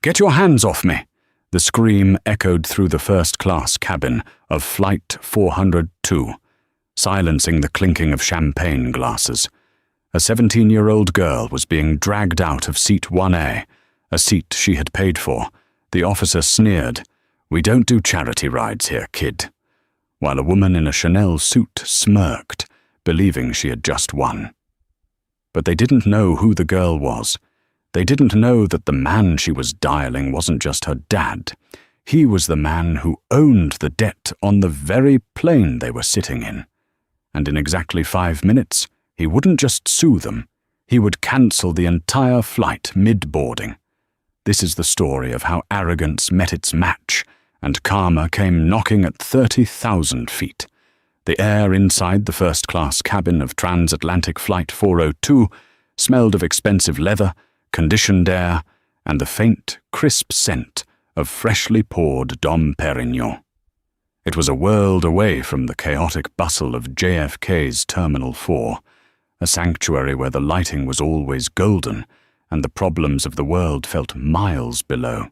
"Get your hands off me!" The scream echoed through the first-class cabin of Flight 402, silencing the clinking of champagne glasses. A 17-year-old girl was being dragged out of seat 1A, a seat she had paid for. The officer sneered, "We don't do charity rides here, kid," while a woman in a Chanel suit smirked, believing she had just won. But they didn't know who the girl was. They didn't know that the man she was dialing wasn't just her dad. He was the man who owned the debt on the very plane they were sitting in. And in exactly 5 minutes, he wouldn't just sue them. He would cancel the entire flight mid-boarding. This is the story of how arrogance met its match, and karma came knocking at 30,000 feet. The air inside the first-class cabin of transatlantic Flight 402 smelled of expensive leather, conditioned air, and the faint, crisp scent of freshly poured Dom Perignon. It was a world away from the chaotic bustle of JFK's Terminal 4, a sanctuary where the lighting was always golden and the problems of the world felt miles below.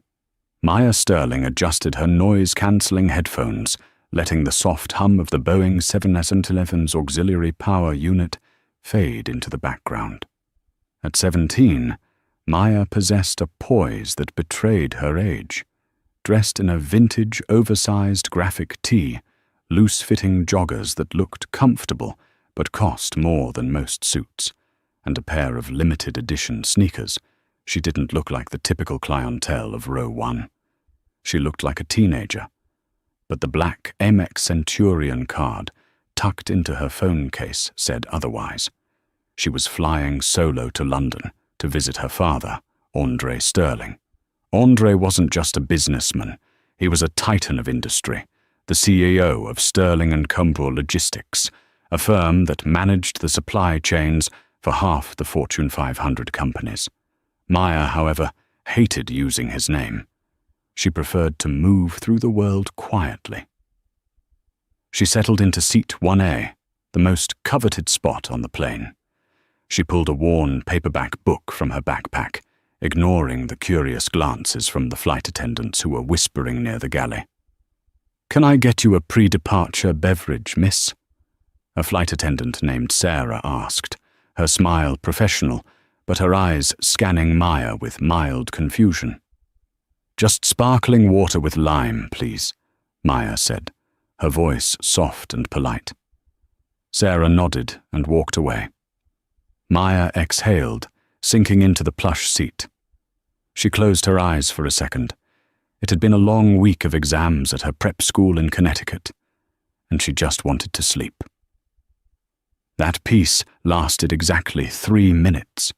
Maya Sterling adjusted her noise-cancelling headphones, letting the soft hum of the Boeing 787's auxiliary power unit fade into the background. At 17, Maya possessed a poise that betrayed her age. Dressed in a vintage, oversized graphic tee, loose-fitting joggers that looked comfortable but cost more than most suits, and a pair of limited-edition sneakers, she didn't look like the typical clientele of Row 1. She looked like a teenager, but the black Amex Centurion card tucked into her phone case said otherwise. She was flying solo to London to visit her father, Andre Sterling. Andre wasn't just a businessman, he was a titan of industry, the CEO of Sterling & Company Logistics, a firm that managed the supply chains for half the Fortune 500 companies. Maya, however, hated using his name. She preferred to move through the world quietly. She settled into seat 1A, the most coveted spot on the plane. She pulled a worn paperback book from her backpack, ignoring the curious glances from the flight attendants who were whispering near the galley. "Can I get you a pre-departure beverage, miss?" A flight attendant named Sarah asked, her smile professional, but her eyes scanning Maya with mild confusion. "Just sparkling water with lime, please," Maya said, her voice soft and polite. Sarah nodded and walked away. Maya exhaled, sinking into the plush seat. She closed her eyes for a second. It had been a long week of exams at her prep school in Connecticut, and she just wanted to sleep. That peace lasted exactly 3 minutes.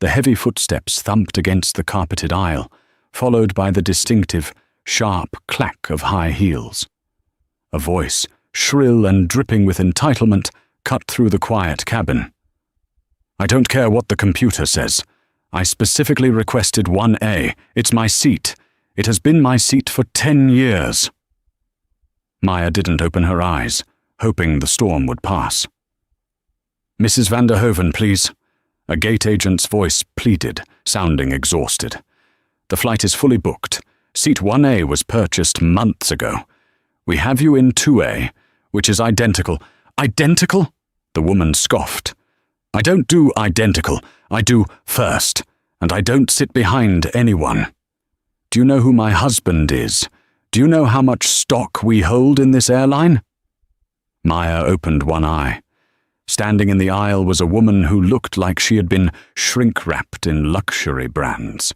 The heavy footsteps thumped against the carpeted aisle, followed by the distinctive, sharp clack of high heels. A voice, shrill and dripping with entitlement, cut through the quiet cabin. "I don't care what the computer says. I specifically requested 1A. It's my seat. It has been my seat for 10 years. Maya didn't open her eyes, hoping the storm would pass. "Mrs. van der Hoeven, please," a gate agent's voice pleaded, sounding exhausted. "The flight is fully booked. Seat 1A was purchased months ago. We have you in 2A, which is identical." "Identical?" The woman scoffed. "I don't do identical. I do first, and I don't sit behind anyone. Do you know who my husband is? Do you know how much stock we hold in this airline?" Maya opened one eye. Standing in the aisle was a woman who looked like she had been shrink-wrapped in luxury brands.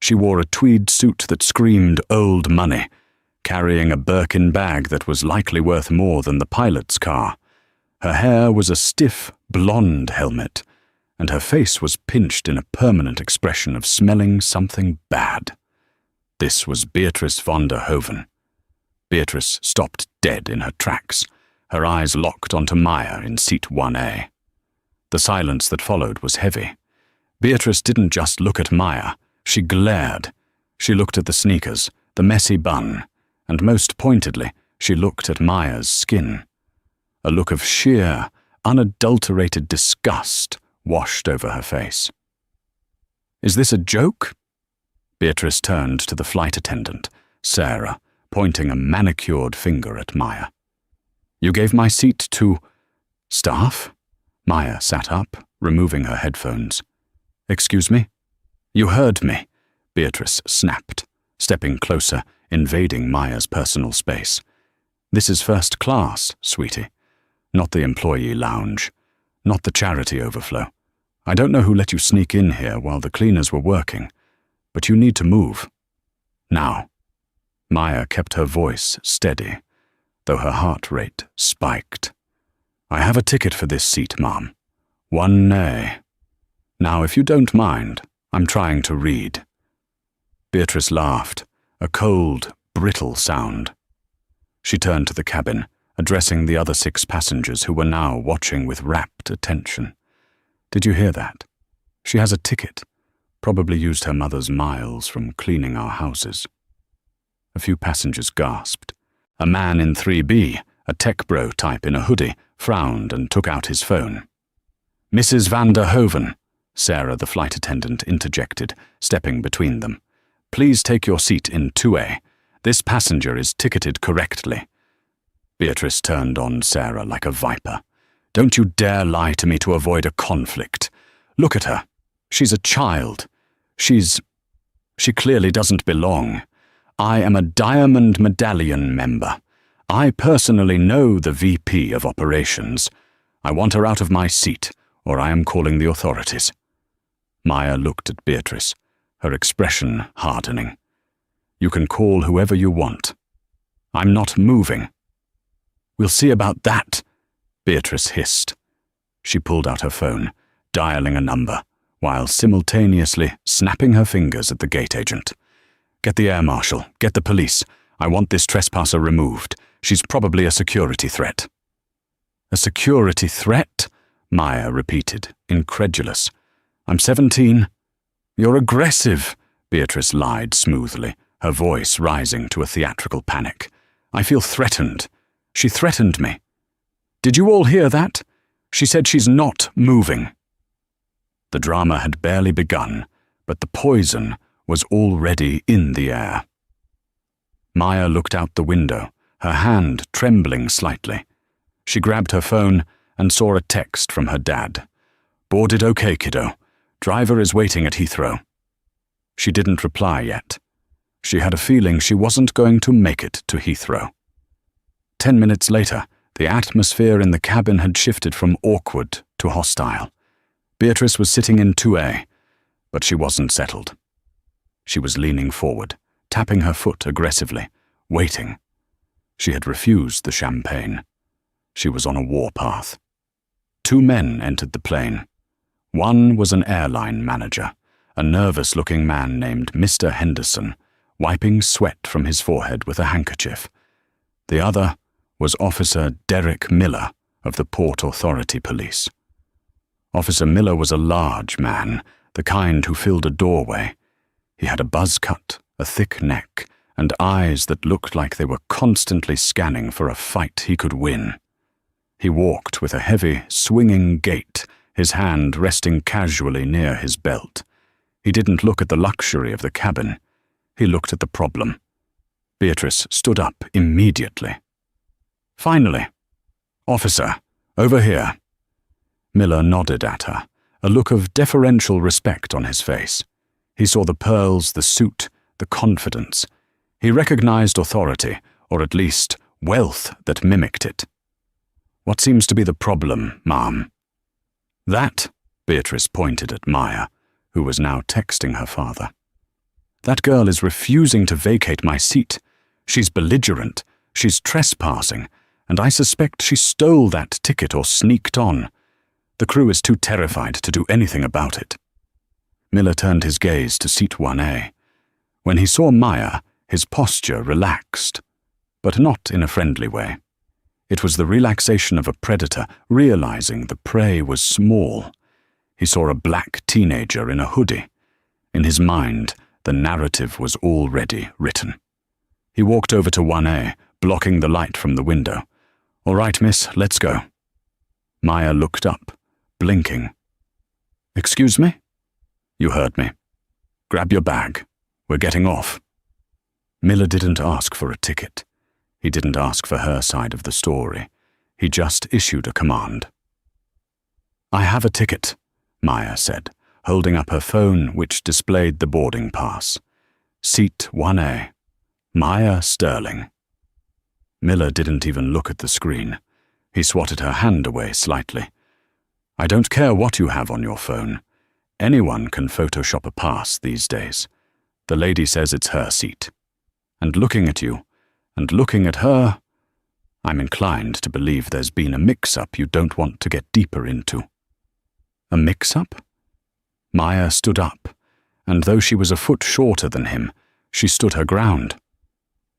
She wore a tweed suit that screamed old money, carrying a Birkin bag that was likely worth more than the pilot's car. Her hair was a stiff, blonde helmet, and her face was pinched in a permanent expression of smelling something bad. This was Beatrice van der Hoeven. Beatrice stopped dead in her tracks, her eyes locked onto Maya in seat 1A. The silence that followed was heavy. Beatrice didn't just look at Maya, she glared. She looked at the sneakers, the messy bun, and most pointedly, she looked at Maya's skin. A look of sheer, unadulterated disgust washed over her face. "Is this a joke?" Beatrice turned to the flight attendant, Sarah, pointing a manicured finger at Maya. You gave my seat to staff? Maya sat up, removing her headphones. Excuse me? You heard me, Beatrice snapped, stepping closer, invading Maya's personal space. This is first class, sweetie. Not the employee lounge. Not the charity overflow. I don't know who let you sneak in here while the cleaners were working, but you need to move. Now. Maya kept her voice steady, though her heart rate spiked. I have a ticket for this seat, Mom. 1A. Now, if you don't mind, I'm trying to read. Beatrice laughed, a cold, brittle sound. She turned to the cabin, addressing the other 6 passengers who were now watching with rapt attention. Did you hear that? She has a ticket. Probably used her mother's miles from cleaning our houses. A few passengers gasped. A man in 3B, a tech bro type in a hoodie, frowned and took out his phone. Mrs. van der Hoven, Sarah, the flight attendant, interjected, stepping between them. Please take your seat in 2A. This passenger is ticketed correctly. Beatrice turned on Sarah like a viper. Don't you dare lie to me to avoid a conflict. Look at her. She's a child. She clearly doesn't belong. I am a Diamond Medallion member. I personally know the VP of Operations. I want her out of my seat, or I am calling the authorities. Maya looked at Beatrice, her expression hardening. You can call whoever you want. I'm not moving. We'll see about that, Beatrice hissed. She pulled out her phone, dialing a number, while simultaneously snapping her fingers at the gate agent. Get the air marshal, get the police. I want this trespasser removed. She's probably a security threat. A security threat? Maya repeated, incredulous. I'm 17. You're aggressive, Beatrice lied smoothly, her voice rising to a theatrical panic. I feel threatened. She threatened me. Did you all hear that? She said she's not moving. The drama had barely begun, but the poison was already in the air. Maya looked out the window, her hand trembling slightly. She grabbed her phone and saw a text from her dad. Boarded okay, kiddo. Driver is waiting at Heathrow. She didn't reply yet. She had a feeling she wasn't going to make it to Heathrow. 10 minutes later, the atmosphere in the cabin had shifted from awkward to hostile. Beatrice was sitting in 2A, but she wasn't settled. She was leaning forward, tapping her foot aggressively, waiting. She had refused the champagne. She was on a warpath. 2 men entered the plane. One was an airline manager, a nervous-looking man named Mr. Henderson, wiping sweat from his forehead with a handkerchief. The other was Officer Derek Miller of the Port Authority Police. Officer Miller was a large man, the kind who filled a doorway. He had a buzz cut, a thick neck, and eyes that looked like they were constantly scanning for a fight he could win. He walked with a heavy, swinging gait, his hand resting casually near his belt. He didn't look at the luxury of the cabin. He looked at the problem. Beatrice stood up immediately. Finally. Officer, over here. Miller nodded at her, a look of deferential respect on his face. He saw the pearls, the suit, the confidence. He recognized authority, or at least wealth that mimicked it. What seems to be the problem, ma'am? That, Beatrice pointed at Maya, who was now texting her father. That girl is refusing to vacate my seat. She's belligerent, she's trespassing, and I suspect she stole that ticket or sneaked on. The crew is too terrified to do anything about it. Miller turned his gaze to seat 1A. When he saw Maya, his posture relaxed, but not in a friendly way. It was the relaxation of a predator realizing the prey was small. He saw a black teenager in a hoodie. In his mind, the narrative was already written. He walked over to 1A, blocking the light from the window. All right, miss, let's go. Maya looked up, blinking. Excuse me? You heard me. Grab your bag. We're getting off." Miller didn't ask for a ticket. He didn't ask for her side of the story. He just issued a command. "I have a ticket," Maya said, holding up her phone, which displayed the boarding pass. "Seat 1A. Maya Sterling." Miller didn't even look at the screen. He swatted her hand away slightly. "I don't care what you have on your phone. Anyone can Photoshop a pass these days. The lady says it's her seat. And looking at you, and looking at her, I'm inclined to believe there's been a mix-up you don't want to get deeper into." "A mix-up?" Maya stood up, and though she was a foot shorter than him, she stood her ground.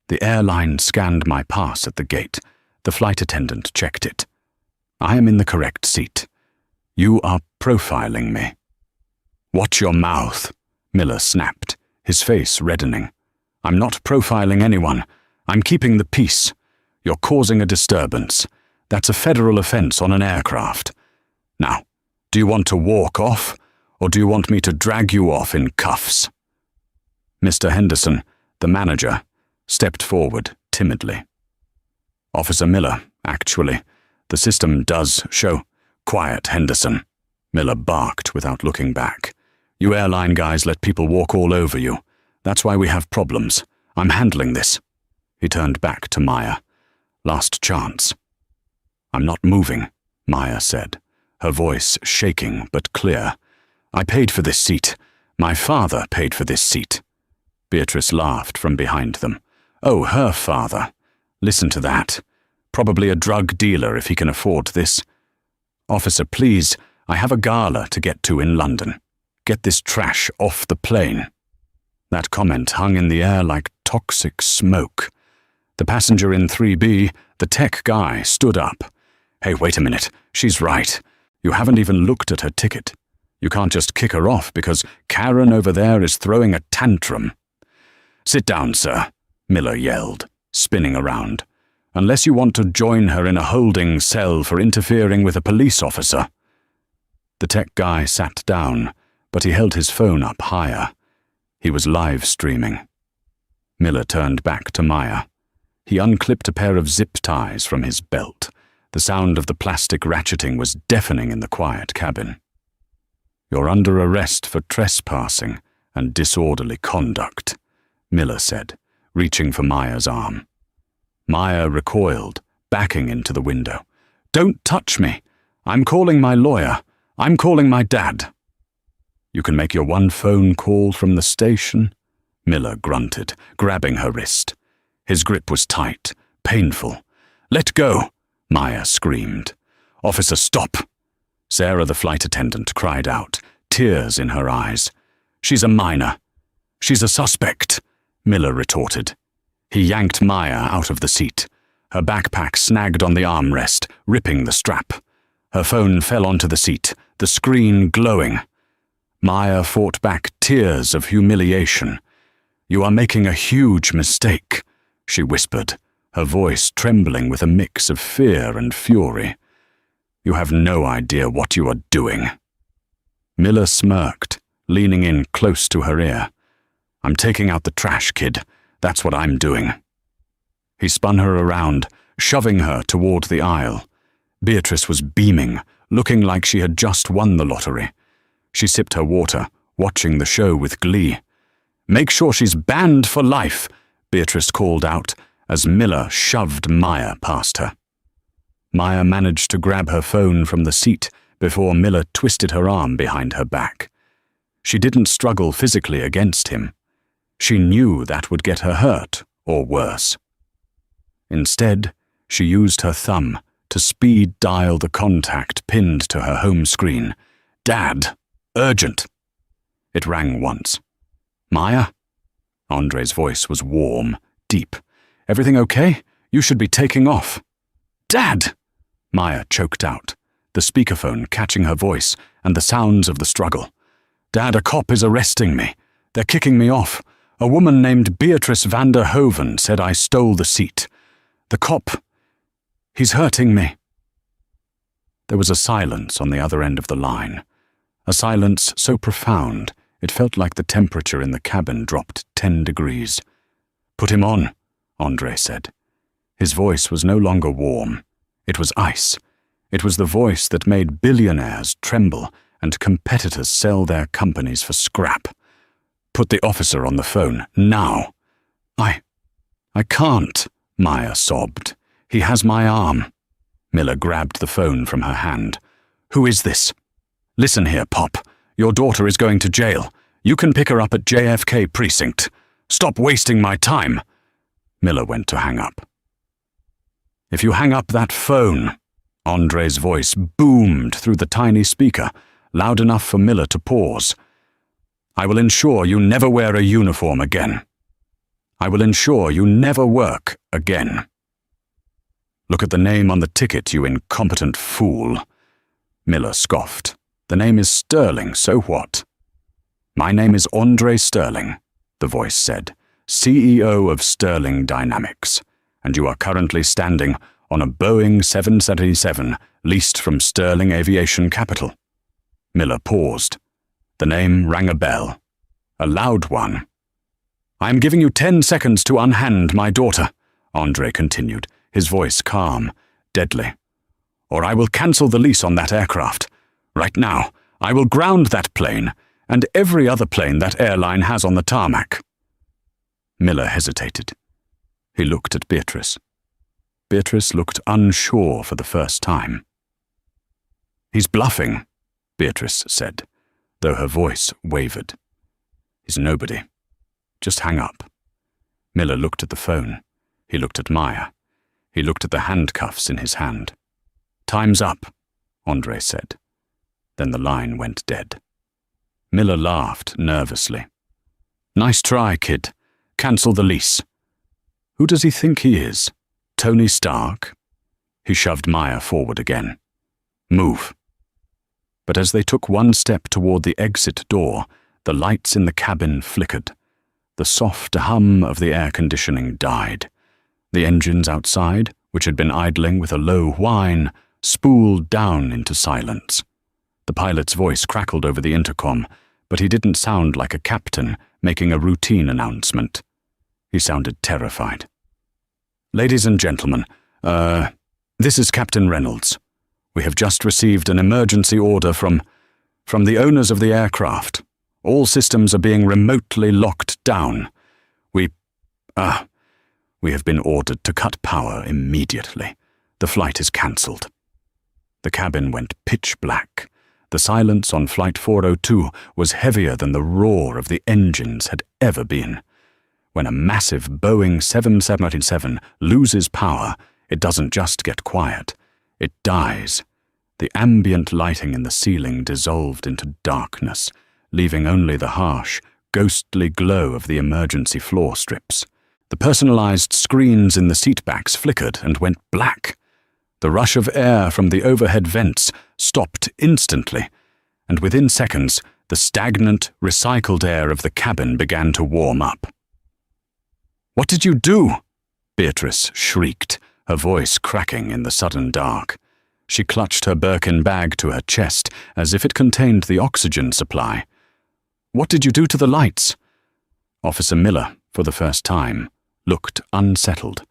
"The airline scanned my pass at the gate. The flight attendant checked it. I am in the correct seat. You are profiling me." "Watch your mouth," Miller snapped, his face reddening. "I'm not profiling anyone. I'm keeping the peace. You're causing a disturbance. That's a federal offense on an aircraft. Now, do you want to walk off, or do you want me to drag you off in cuffs?" Mr. Henderson, the manager, stepped forward timidly. "Officer Miller, actually, the system does show—" "Quiet, Henderson," Miller barked without looking back. "You airline guys let people walk all over you. That's why we have problems. I'm handling this." He turned back to Maya. "Last chance." "I'm not moving," Maya said, her voice shaking but clear. "I paid for this seat. My father paid for this seat." Beatrice laughed from behind them. "Oh, her father. Listen to that. Probably a drug dealer if he can afford this. Officer, please, I have a gala to get to in London. Get this trash off the plane." That comment hung in the air like toxic smoke. The passenger in 3B, the tech guy, stood up. "Hey, wait a minute. She's right. You haven't even looked at her ticket. You can't just kick her off because Karen over there is throwing a tantrum." "Sit down, sir," Miller yelled, spinning around. "Unless you want to join her in a holding cell for interfering with a police officer." The tech guy sat down, but he held his phone up higher. He was live streaming. Miller turned back to Maya. He unclipped a pair of zip ties from his belt. The sound of the plastic ratcheting was deafening in the quiet cabin. "You're under arrest for trespassing and disorderly conduct," Miller said, reaching for Maya's arm. Maya recoiled, backing into the window. "Don't touch me! I'm calling my lawyer. I'm calling my dad." "You can make your one phone call from the station," Miller grunted, grabbing her wrist. His grip was tight, painful. "Let go!" Maya screamed. "Officer, stop!" Sarah, the flight attendant, cried out, tears in her eyes. "She's a minor." "She's a suspect," Miller retorted. He yanked Maya out of the seat. Her backpack snagged on the armrest, ripping the strap. Her phone fell onto the seat, the screen glowing. Maya fought back tears of humiliation. "You are making a huge mistake," she whispered, her voice trembling with a mix of fear and fury. "You have no idea what you are doing." Miller smirked, leaning in close to her ear. "I'm taking out the trash, kid. That's what I'm doing." He spun her around, shoving her toward the aisle. Beatrice was beaming, looking like she had just won the lottery. She sipped her water, watching the show with glee. "Make sure she's banned for life," Beatrice called out as Miller shoved Maya past her. Maya managed to grab her phone from the seat before Miller twisted her arm behind her back. She didn't struggle physically against him. She knew that would get her hurt, or worse. Instead, she used her thumb to speed dial the contact pinned to her home screen. "Dad! Urgent!" It rang once. "Maya?" Andre's voice was warm, deep. "Everything okay? You should be taking off." "Dad!" Maya choked out, the speakerphone catching her voice and the sounds of the struggle. "Dad, a cop is arresting me. They're kicking me off. A woman named Beatrice van der Hoven said I stole the seat. The cop, he's hurting me." There was a silence on the other end of the line, a silence so profound It felt like the temperature in the cabin dropped 10 degrees. "Put him on," Andre said. His voice was no longer warm. It was ice. It was the voice that made billionaires tremble and competitors sell their companies for scrap. "Put the officer on the phone, now." I can't," Maya sobbed. "He has my arm." Miller grabbed the phone from her hand. "Who is this?" "Listen here, Pop. Your daughter is going to jail. You can pick her up at JFK precinct. Stop wasting my time." Miller went to hang up. "If you hang up that phone," Andre's voice boomed through the tiny speaker, loud enough for Miller to pause, "I will ensure you never wear a uniform again. I will ensure you never work again. Look at the name on the ticket, you incompetent fool." Miller scoffed. "The name is Sterling, so what?" "My name is Andre Sterling," the voice said, "CEO of Sterling Dynamics, and you are currently standing on a Boeing 777 leased from Sterling Aviation Capital." Miller paused. The name rang a bell. A loud one. "I am giving you 10 seconds to unhand my daughter," Andre continued, his voice calm, deadly. "Or I will cancel the lease on that aircraft. Right now, I will ground that plane and every other plane that airline has on the tarmac." Miller hesitated. He looked at Beatrice. Beatrice looked unsure for the first time. "He's bluffing," Beatrice said, though her voice wavered. "He's nobody. Just hang up." Miller looked at the phone. He looked at Maya. He looked at the handcuffs in his hand. "Time's up," Andre said. Then the line went dead. Miller laughed nervously. "Nice try, kid. Cancel the lease." "Who does he think he is? Tony Stark?" He shoved Maya forward again. "Move." But as they took one step toward the exit door, the lights in the cabin flickered. The soft hum of the air conditioning died. The engines outside, which had been idling with a low whine, spooled down into silence. The pilot's voice crackled over the intercom, but he didn't sound like a captain making a routine announcement. He sounded terrified. "Ladies and gentlemen, this is Captain Reynolds. We have just received an emergency order from the owners of the aircraft. All systems are being remotely locked down. We have been ordered to cut power immediately. The flight is cancelled." The cabin went pitch black. The silence on Flight 402 was heavier than the roar of the engines had ever been. When a massive Boeing 777 loses power, it doesn't just get quiet. It dies. The ambient lighting in the ceiling dissolved into darkness, leaving only the harsh, ghostly glow of the emergency floor strips. The personalized screens in the seatbacks flickered and went black. The rush of air from the overhead vents stopped instantly, and within seconds, the stagnant, recycled air of the cabin began to warm up. "What did you do?" Beatrice shrieked, her voice cracking in the sudden dark. She clutched her Birkin bag to her chest as if it contained the oxygen supply. "What did you do to the lights?" Officer Miller, for the first time, looked unsettled.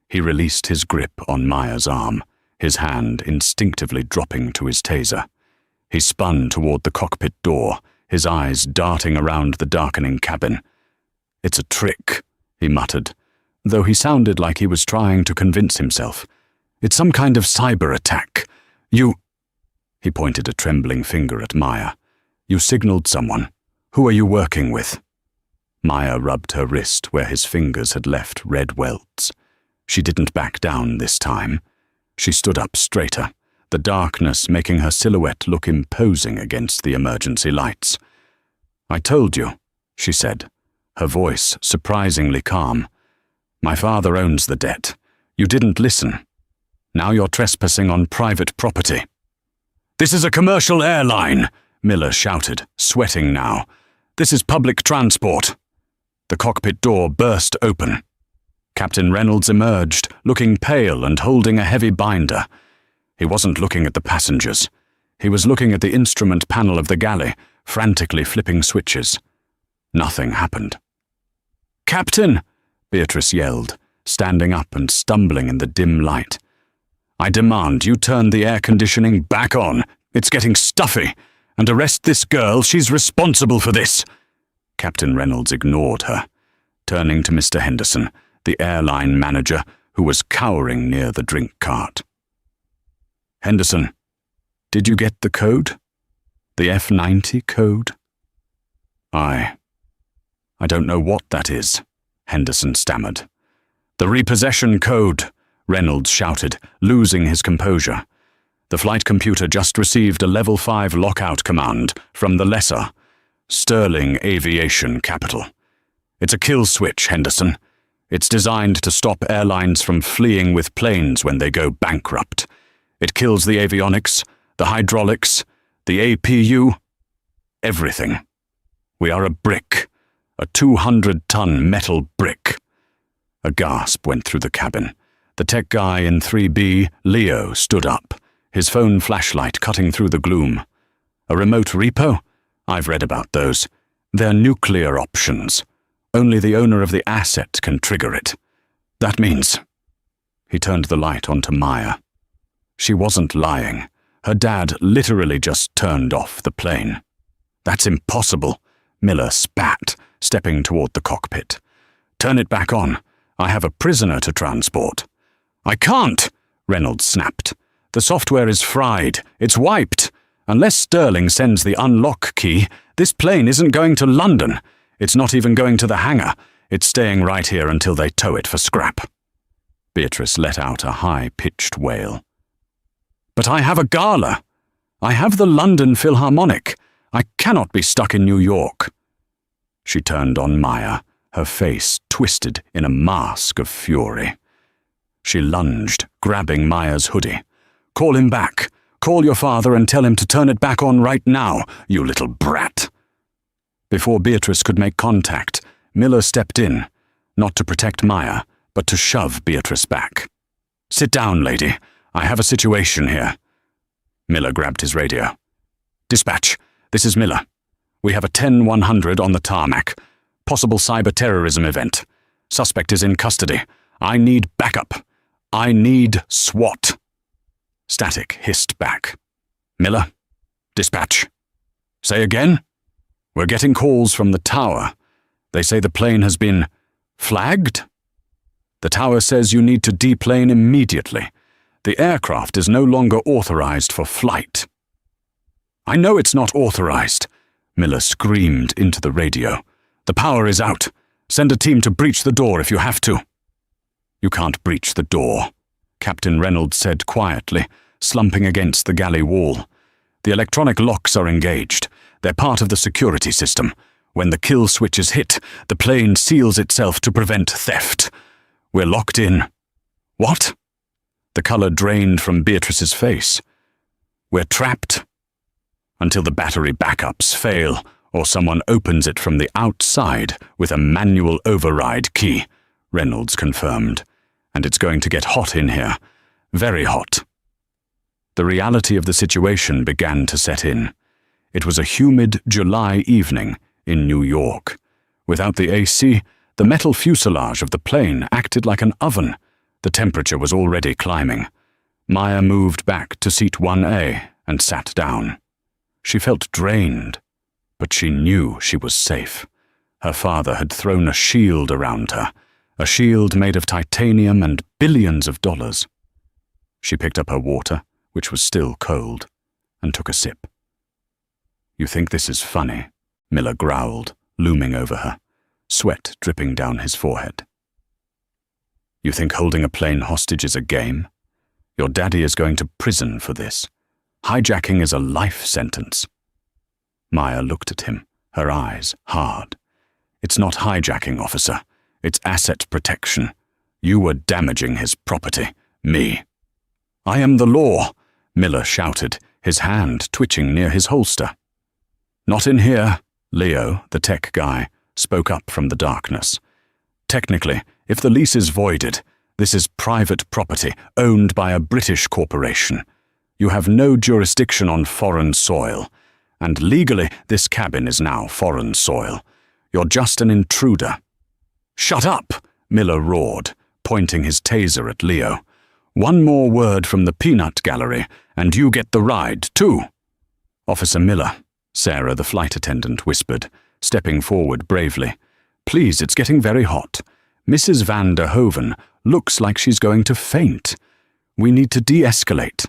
He released his grip on Maya's arm, his hand instinctively dropping to his taser. He spun toward the cockpit door, his eyes darting around the darkening cabin. "It's a trick," he muttered, though he sounded like he was trying to convince himself. "It's some kind of cyber attack. He pointed a trembling finger at Maya. "You signaled someone. Who are you working with?" Maya rubbed her wrist where his fingers had left red welts. She didn't back down this time. She stood up straighter, the darkness making her silhouette look imposing against the emergency lights. "I told you," she said, her voice surprisingly calm. "My father owns the debt. You didn't listen. Now you're trespassing on private property." "This is a commercial airline," Miller shouted, sweating now. "This is public transport." The cockpit door burst open. Captain Reynolds emerged, looking pale and holding a heavy binder. He wasn't looking at the passengers. He was looking at the instrument panel of the galley, frantically flipping switches. Nothing happened. "Captain!" Beatrice yelled, standing up and stumbling in the dim light. "I demand you turn the air conditioning back on. It's getting stuffy. And arrest this girl. She's responsible for this." Captain Reynolds ignored her, turning to Mr. Henderson, the airline manager, who was cowering near the drink cart. "Henderson, did you get the code? The F-90 code?" I don't know what that is," Henderson stammered. "The repossession code," Reynolds shouted, losing his composure. "The flight computer just received a Level 5 lockout command from the lesser, Sterling Aviation Capital. It's a kill switch, Henderson. It's designed to stop airlines from fleeing with planes when they go bankrupt. It kills the avionics, the hydraulics, the APU, everything. We are a brick, a 200-ton metal brick." A gasp went through the cabin. The tech guy in 3B, Leo, stood up, his phone flashlight cutting through the gloom. "A remote repo? I've read about those. They're nuclear options. Only the owner of the asset can trigger it. That means—" He turned the light onto Maya. She wasn't lying. Her dad literally just turned off the plane. "That's impossible," Miller spat, stepping toward the cockpit. "Turn it back on. I have a prisoner to transport." "I can't," Reynolds snapped. "The software is fried. It's wiped. Unless Sterling sends the unlock key, this plane isn't going to London. It's not even going to the hangar. It's staying right here until they tow it for scrap." Beatrice let out a high-pitched wail. "But I have a gala. I have the London Philharmonic. I cannot be stuck in New York." She turned on Maya, her face twisted in a mask of fury. She lunged, grabbing Maya's hoodie. "Call him back. Call your father and tell him to turn it back on right now, you little brat." Before Beatrice could make contact, Miller stepped in, not to protect Maya, but to shove Beatrice back. "Sit down, lady. I have a situation here." Miller grabbed his radio. "Dispatch, this is Miller. We have a 10-100 on the tarmac. Possible cyber-terrorism event. Suspect is in custody. I need backup. I need SWAT." Static hissed back. "Miller? Dispatch. Say again? We're getting calls from the tower. They say the plane has been flagged? The tower says you need to deplane immediately. The aircraft is no longer authorized for flight." "I know it's not authorized," Miller screamed into the radio. "The power is out. Send a team to breach the door if you have to." "You can't breach the door," Captain Reynolds said quietly, slumping against the galley wall. "The electronic locks are engaged. They're part of the security system. When the kill switch is hit, the plane seals itself to prevent theft. We're locked in." "What?" The color drained from Beatrice's face. "We're trapped. Until the battery backups fail, or someone opens it from the outside with a manual override key," Reynolds confirmed. "And it's going to get hot in here. Very hot." The reality of the situation began to set in. It was a humid July evening in New York. Without the AC, the metal fuselage of the plane acted like an oven. The temperature was already climbing. Maya moved back to seat 1A and sat down. She felt drained, but she knew she was safe. Her father had thrown a shield around her, a shield made of titanium and billions of dollars. She picked up her water, which was still cold, and took a sip. "You think this is funny?" Miller growled, looming over her, sweat dripping down his forehead. "You think holding a plane hostage is a game? Your daddy is going to prison for this. Hijacking is a life sentence." Maya looked at him, her eyes hard. "It's not hijacking, officer. It's asset protection. You were damaging his property, me." "I am the law," Miller shouted, his hand twitching near his holster. "Not in here," Leo, the tech guy, spoke up from the darkness. "Technically, if the lease is voided, this is private property owned by a British corporation. You have no jurisdiction on foreign soil. And legally, this cabin is now foreign soil. You're just an intruder." "Shut up!" Miller roared, pointing his taser at Leo. "One more word from the peanut gallery, and you get the ride, too." "Officer Miller," Sarah, the flight attendant, whispered, stepping forward bravely. "Please, it's getting very hot. Mrs. van der Hoven looks like she's going to faint. We need to de-escalate."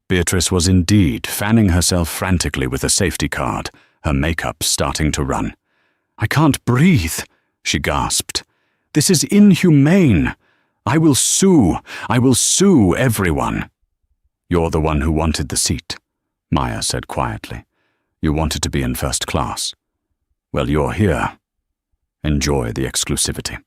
Beatrice was indeed fanning herself frantically with a safety card, her makeup starting to run. "I can't breathe," she gasped. "This is inhumane. I will sue everyone." "You're the one who wanted the seat," Maya said quietly. "You wanted to be in first class. Well, you're here. Enjoy the exclusivity."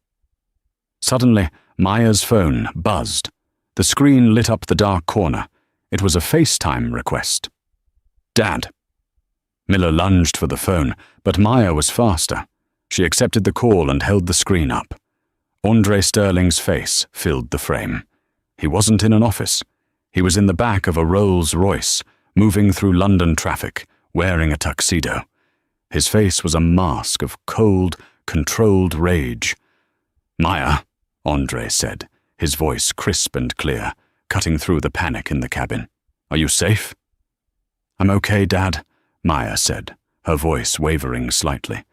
Suddenly, Maya's phone buzzed. The screen lit up the dark corner. It was a FaceTime request. "Dad." Miller lunged for the phone, but Maya was faster. She accepted the call and held the screen up. Andre Sterling's face filled the frame. He wasn't in an office. He was in the back of a Rolls-Royce, moving through London traffic, wearing a tuxedo. His face was a mask of cold, controlled rage. "Maya," Andre said, his voice crisp and clear, cutting through the panic in the cabin. "Are you safe?" "I'm okay, Dad," Maya said, her voice wavering slightly.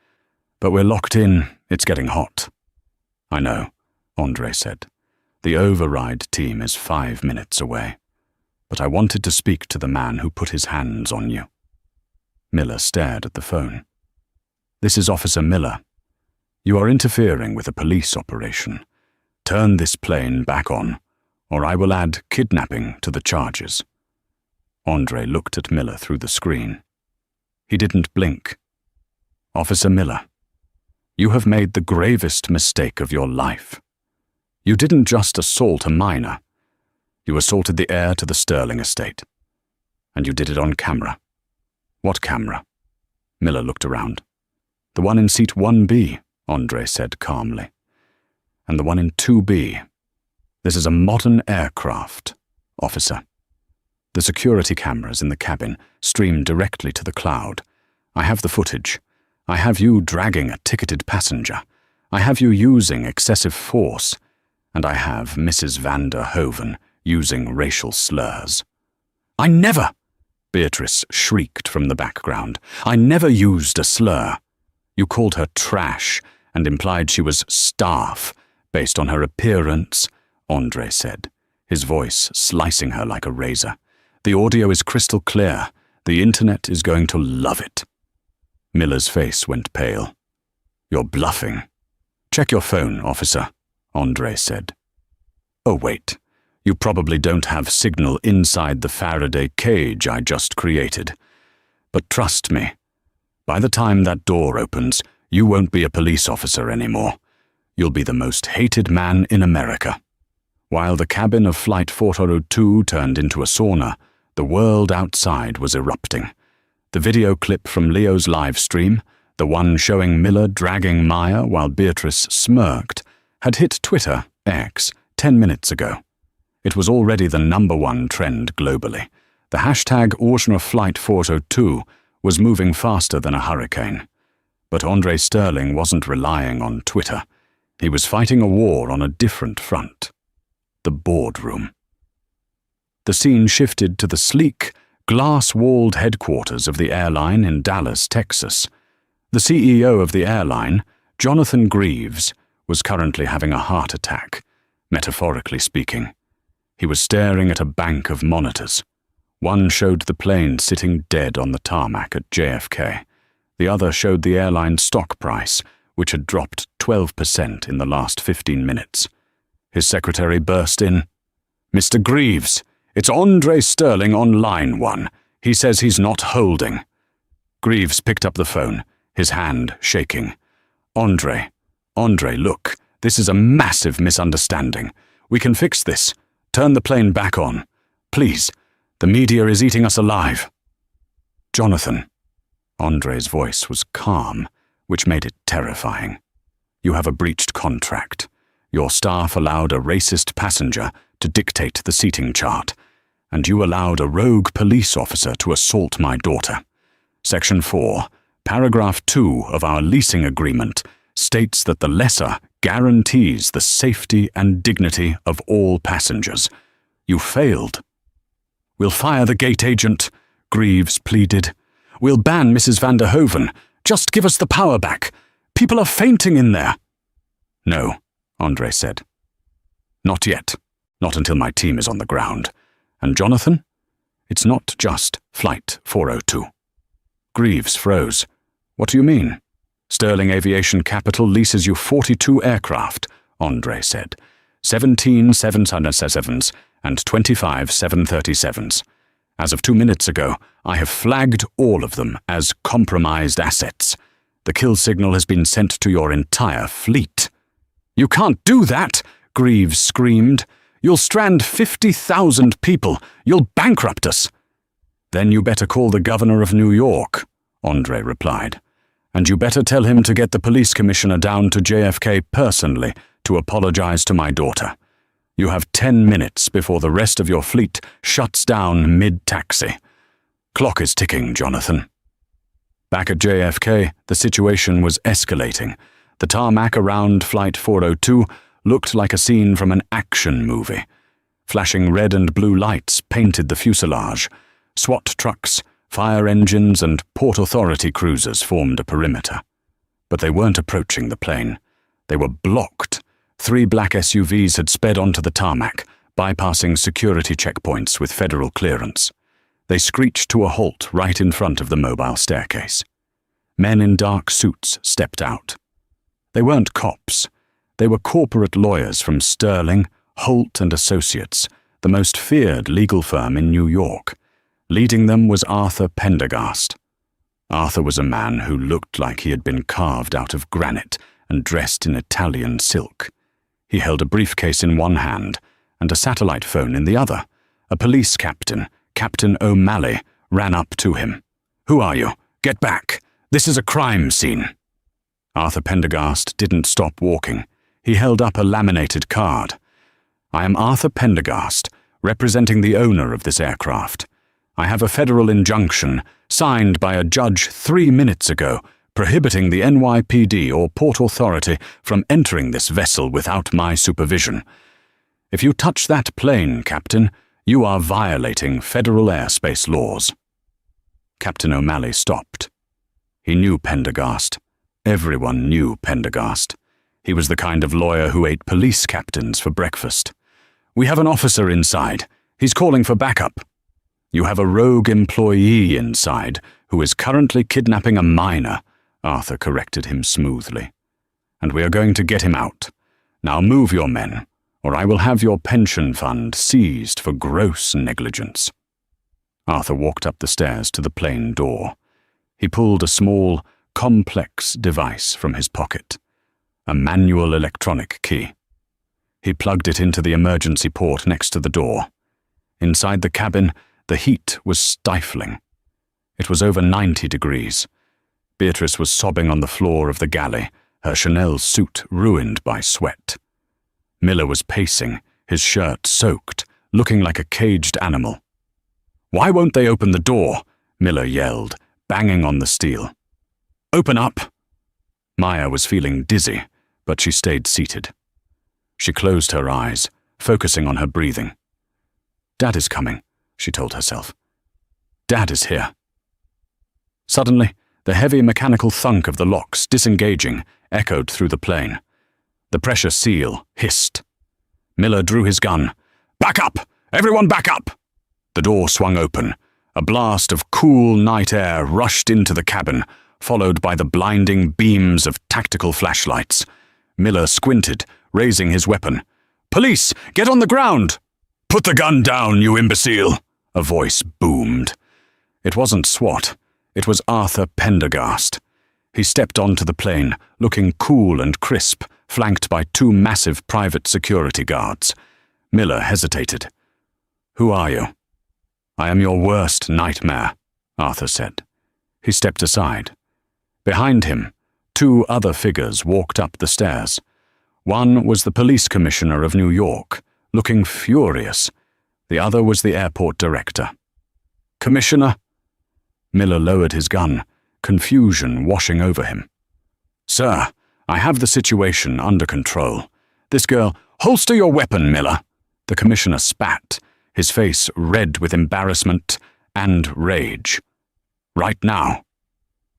"But we're locked in. It's getting hot." "I know," Andre said. "The override team is 5 minutes away. But I wanted to speak to the man who put his hands on you." Miller stared at the phone. "This is Officer Miller. You are interfering with a police operation. Turn this plane back on, or I will add kidnapping to the charges." Andre looked at Miller through the screen. He didn't blink. "Officer Miller, you have made the gravest mistake of your life. You didn't just assault a minor. You assaulted the heir to the Sterling estate. And you did it on camera." "What camera?" Miller looked around. "The one in seat 1B, Andre said calmly. "And the one in 2B. This is a modern aircraft, officer. The security cameras in the cabin stream directly to the cloud. I have the footage. I have you dragging a ticketed passenger. I have you using excessive force. And I have Mrs. van der Hoven using racial slurs." "I never!" Beatrice shrieked from the background. "I never used a slur. You called her trash and implied she was staff based on her appearance," Andre said, his voice slicing her like a razor. "The audio is crystal clear. The internet is going to love it." Miller's face went pale. "You're bluffing." "Check your phone, officer," Andre said. "Oh, wait. You probably don't have signal inside the Faraday cage I just created. But trust me, by the time that door opens, you won't be a police officer anymore. You'll be the most hated man in America." While the cabin of Flight 402 turned into a sauna, the world outside was erupting. The video clip from Leo's live stream, the one showing Miller dragging Maya while Beatrice smirked, had hit Twitter, X, 10 minutes ago. It was already the #1 trend globally. The hashtag Ocean Flight 402 was moving faster than a hurricane. But Andre Sterling wasn't relying on Twitter. He was fighting a war on a different front. The boardroom. The scene shifted to the sleek, glass-walled headquarters of the airline in Dallas, Texas. The CEO of the airline, Jonathan Greaves, was currently having a heart attack, metaphorically speaking. He was staring at a bank of monitors. One showed the plane sitting dead on the tarmac at JFK. The other showed the airline's stock price, which had dropped 12% in the last 15 minutes. His secretary burst in. "Mr. Greaves, it's Andre Sterling on line 1. He says he's not holding." Greaves picked up the phone, his hand shaking. Andre, look, this is a massive misunderstanding. We can fix this. Turn the plane back on. Please, the media is eating us alive." "Jonathan." Andre's voice was calm, which made it terrifying. "You have a breached contract. Your staff allowed a racist passenger to dictate the seating chart, and you allowed a rogue police officer to assault my daughter. Section 4, Paragraph 2 of our leasing agreement states that the lessor guarantees the safety and dignity of all passengers. You failed. We'll fire the gate agent, Greaves pleaded. We'll ban Mrs. van der Hoven. Just give us the power back. People are fainting in there. No, Andre said. Not yet. Not until my team is on the ground. And Jonathan? It's not just Flight 402. Greaves froze. What do you mean? Sterling Aviation Capital leases you 42 aircraft, Andre said. 17 777s and 25 737s. As of 2 minutes ago, I have flagged all of them as compromised assets. The kill signal has been sent to your entire fleet. You can't do that, Greaves screamed. You'll strand 50,000 people. You'll bankrupt us. Then you better call the governor of New York, Andre replied. And you better tell him to get the police commissioner down to JFK personally to apologize to my daughter. You have 10 minutes before the rest of your fleet shuts down mid-taxi. Clock is ticking, Jonathan. Back at JFK, the situation was escalating. The tarmac around Flight 402 looked like a scene from an action movie. Flashing red and blue lights painted the fuselage. SWAT trucks, fire engines, and Port Authority cruisers formed a perimeter. But they weren't approaching the plane. They were blocked. 3 black SUVs had sped onto the tarmac, bypassing security checkpoints with federal clearance. They screeched to a halt right in front of the mobile staircase. Men in dark suits stepped out. They weren't cops. They were corporate lawyers from Sterling, Holt and Associates, the most feared legal firm in New York. Leading them was Arthur Pendergast. Arthur was a man who looked like he had been carved out of granite and dressed in Italian silk. He held a briefcase in one hand and a satellite phone in the other. A police captain, Captain O'Malley, ran up to him. "Who are you? Get back! This is a crime scene!" Arthur Pendergast didn't stop walking. He held up a laminated card. "I am Arthur Pendergast, representing the owner of this aircraft. I have a federal injunction signed by a judge 3 minutes ago prohibiting the NYPD or Port Authority from entering this vessel without my supervision. If you touch that plane, Captain, you are violating federal airspace laws." Captain O'Malley stopped. He knew Pendergast. Everyone knew Pendergast. He was the kind of lawyer who ate police captains for breakfast. "We have an officer inside. He's calling for backup." "You have a rogue employee inside who is currently kidnapping a minor," Arthur corrected him smoothly. "And we are going to get him out. Now move your men, or I will have your pension fund seized for gross negligence." Arthur walked up the stairs to the plane door. He pulled a small, complex device from his pocket. A manual electronic key. He plugged it into the emergency port next to the door. Inside the cabin, the heat was stifling. It was over 90 degrees. Beatrice was sobbing on the floor of the galley, her Chanel suit ruined by sweat. Miller was pacing, his shirt soaked, looking like a caged animal. "Why won't they open the door?" Miller yelled, banging on the steel. "Open up!" Maya was feeling dizzy, but she stayed seated. She closed her eyes, focusing on her breathing. "Dad is coming," she told herself. "Dad is here." Suddenly, the heavy mechanical thunk of the locks disengaging echoed through the plane. The pressure seal hissed. Miller drew his gun. "Back up! Everyone back up!" The door swung open. A blast of cool night air rushed into the cabin, followed by the blinding beams of tactical flashlights. Miller squinted, raising his weapon. "Police, get on the ground!" "Put the gun down, you imbecile!" a voice boomed. It wasn't SWAT. It was Arthur Pendergast. He stepped onto the plane, looking cool and crisp, flanked by 2 massive private security guards. Miller hesitated. "Who are you?" "I am your worst nightmare," Arthur said. He stepped aside. Behind him, 2 other figures walked up the stairs. One was the police commissioner of New York, looking furious. The other was the airport director. "Commissioner?" Miller lowered his gun, confusion washing over him. "Sir, I have the situation under control. This girl—" "Holster your weapon, Miller!" The commissioner spat, his face red with embarrassment and rage. "Right now."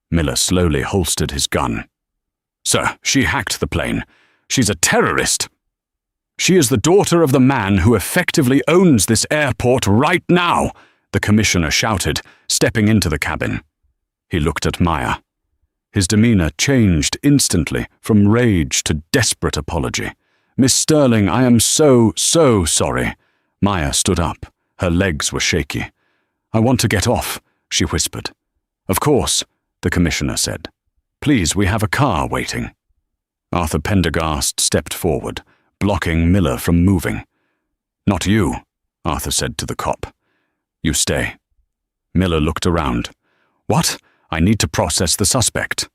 Miller slowly holstered his gun. "Sir, she hacked the plane. She's a terrorist. She is the daughter of the man who effectively owns this airport right now," the commissioner shouted, stepping into the cabin. He looked at Maya. His demeanor changed instantly from rage to desperate apology. "Miss Sterling, I am so sorry." Maya stood up. Her legs were shaky. "I want to get off," she whispered. "Of course," the commissioner said. "Please, we have a car waiting." Arthur Pendergast stepped forward, blocking Miller from moving. "Not you," Arthur said to the cop. "You stay." Miller looked around. "What? I need to process the suspect."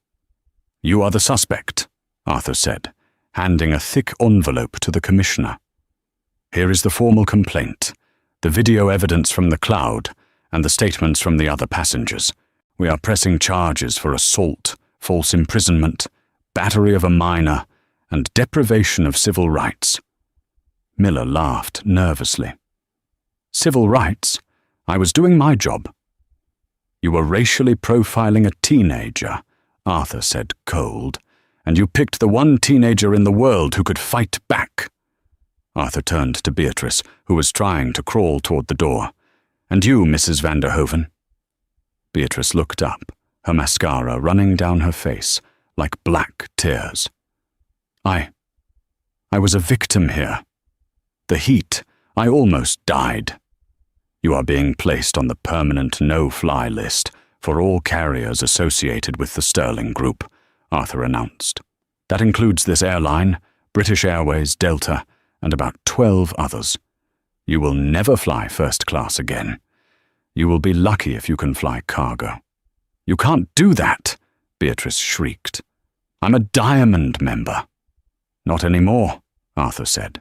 "You are the suspect," Arthur said, handing a thick envelope to the commissioner. "Here is the formal complaint, the video evidence from the cloud, and the statements from the other passengers. We are pressing charges for assault, false imprisonment, battery of a minor, and deprivation of civil rights." Miller laughed nervously. "Civil rights? I was doing my job." "You were racially profiling a teenager," Arthur said cold, "and you picked the one teenager in the world who could fight back." Arthur turned to Beatrice, who was trying to crawl toward the door. "And you, Mrs. van der Hoeven?" Beatrice looked up, her mascara running down her face like black tears. I was a victim here. The heat, I almost died. You are being placed on the permanent no-fly list for all carriers associated with the Sterling Group," Arthur announced. "That includes this airline, British Airways, Delta, and about 12 others. You will never fly first class again. You will be lucky if you can fly cargo." "You can't do that," Beatrice shrieked. "I'm a Diamond member." "Not anymore," Arthur said.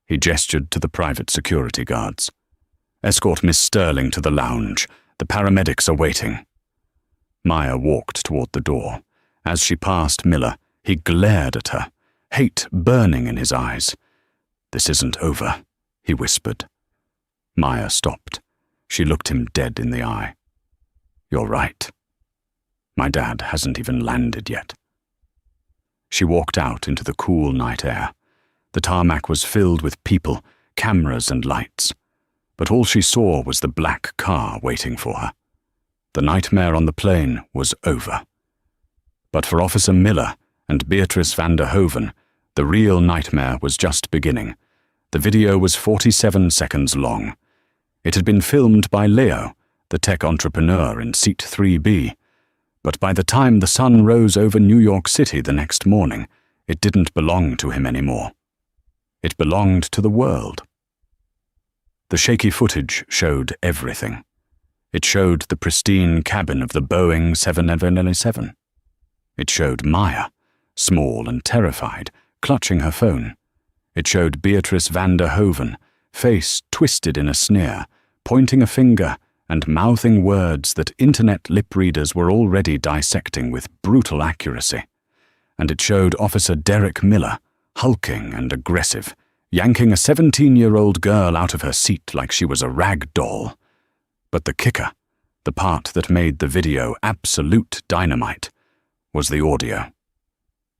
He gestured to the private security guards. "Escort Miss Sterling to the lounge. The paramedics are waiting." Maya walked toward the door. As she passed Miller, he glared at her, hate burning in his eyes. "This isn't over," he whispered. Maya stopped. She looked him dead in the eye. "You're right. My dad hasn't even landed yet." She walked out into the cool night air. The tarmac was filled with people, cameras and lights. But all she saw was the black car waiting for her. The nightmare on the plane was over. But for Officer Miller and Beatrice van der Hoeven, the real nightmare was just beginning. The video was 47 seconds long. It had been filmed by Leo, the tech entrepreneur in seat 3B. But by the time the sun rose over New York City the next morning, it didn't belong to him anymore. It belonged to the world. The shaky footage showed everything. It showed the pristine cabin of the Boeing 777. It showed Maya, small and terrified, clutching her phone. It showed Beatrice van der Hoeven, face twisted in a sneer, pointing a finger and mouthing words that internet lip readers were already dissecting with brutal accuracy. And it showed Officer Derek Miller, hulking and aggressive, yanking a 17-year-old girl out of her seat like she was a rag doll. But the kicker, the part that made the video absolute dynamite, was the audio.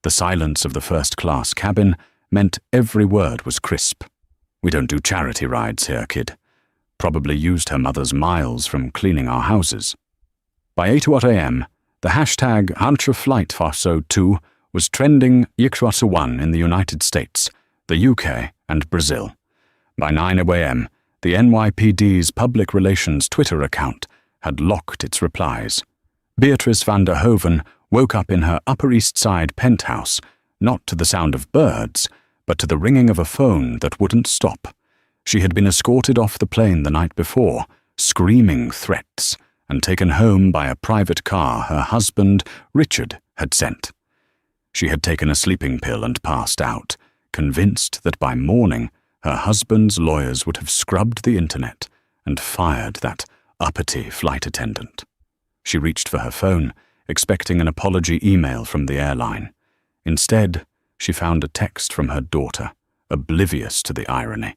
The silence of the first-class cabin meant every word was crisp. "We don't do charity rides here, kid. Probably used her mother's miles from cleaning our houses." By 8 a.m., the hashtag #HancherFlightFaso2 was trending Yikshwasuwan in the United States, the UK, and Brazil. By 9 a.m., the NYPD's public relations Twitter account had locked its replies. Beatrice van der Hoeven woke up in her Upper East Side penthouse, not to the sound of birds, but to the ringing of a phone that wouldn't stop. She had been escorted off the plane the night before, screaming threats, and taken home by a private car her husband, Richard, had sent. She had taken a sleeping pill and passed out, convinced that by morning her husband's lawyers would have scrubbed the internet and fired that uppity flight attendant. She reached for her phone, expecting an apology email from the airline. Instead, she found a text from her daughter, oblivious to the irony.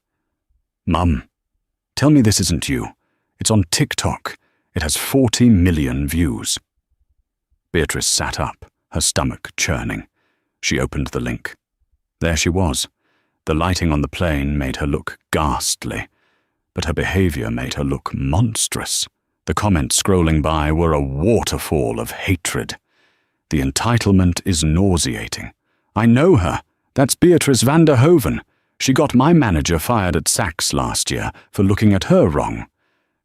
"Mum, tell me this isn't you. It's on TikTok. It has 40 million views." Beatrice sat up, her stomach churning. She opened the link. There she was. The lighting on the plane made her look ghastly, but her behavior made her look monstrous. The comments scrolling by were a waterfall of hatred. "The entitlement is nauseating. I know her. That's Beatrice van der Hoven. She got my manager fired at Saks last year for looking at her wrong.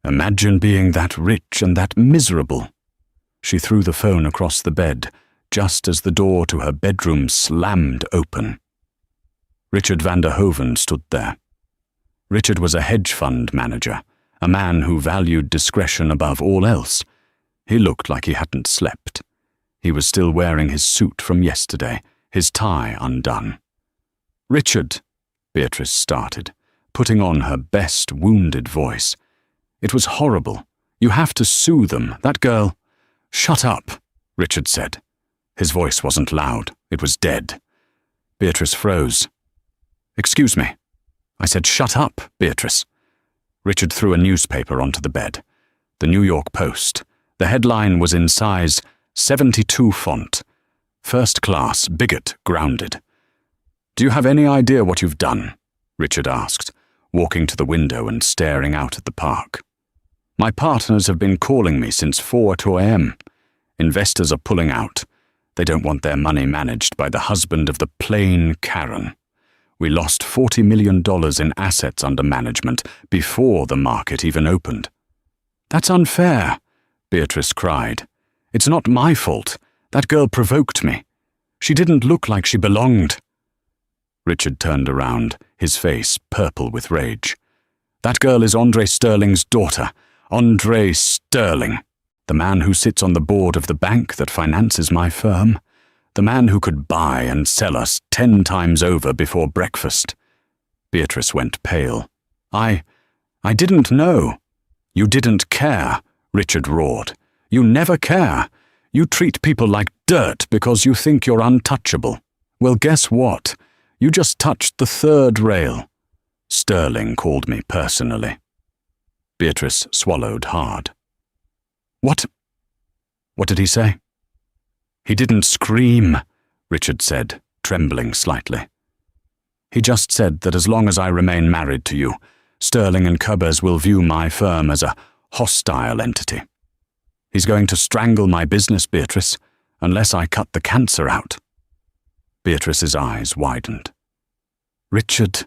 Imagine being that rich and that miserable." She threw the phone across the bed, just as the door to her bedroom slammed open. Richard van der Hoven stood there. Richard was a hedge fund manager, a man who valued discretion above all else. He looked like he hadn't slept. He was still wearing his suit from yesterday, his tie undone. "Richard," Beatrice started, putting on her best wounded voice. "It was horrible. You have to sue them. That girl—" "Shut up," Richard said. His voice wasn't loud. It was dead. Beatrice froze. "Excuse me." I said, "Shut up, Beatrice." Richard threw a newspaper onto the bed. The New York Post. The headline was in size 72 font. "First class, bigot, grounded." "Do you have any idea what you've done?" Richard asked, walking to the window and staring out at the park. "My partners have been calling me since 4 a.m. Investors are pulling out. They don't want their money managed by the husband of the plain Karen. We lost $40 million in assets under management before the market even opened." "That's unfair," Beatrice cried. "It's not my fault. That girl provoked me. She didn't look like she belonged." Richard turned around, his face purple with rage. "That girl is Andre Sterling's daughter. Andre Sterling. The man who sits on the board of the bank that finances my firm. The man who could buy and sell us 10 times over before breakfast." Beatrice went pale. I didn't know." "You didn't care," Richard roared. "You never care. You treat people like dirt because you think you're untouchable. Well, guess what? You just touched the 3rd rail. Sterling called me personally." Beatrice swallowed hard. What did he say?" "He didn't scream," Richard said, trembling slightly. "He just said that as long as I remain married to you, Sterling and Cubbers will view my firm as a hostile entity. He's going to strangle my business, Beatrice, unless I cut the cancer out." Beatrice's eyes widened. "Richard,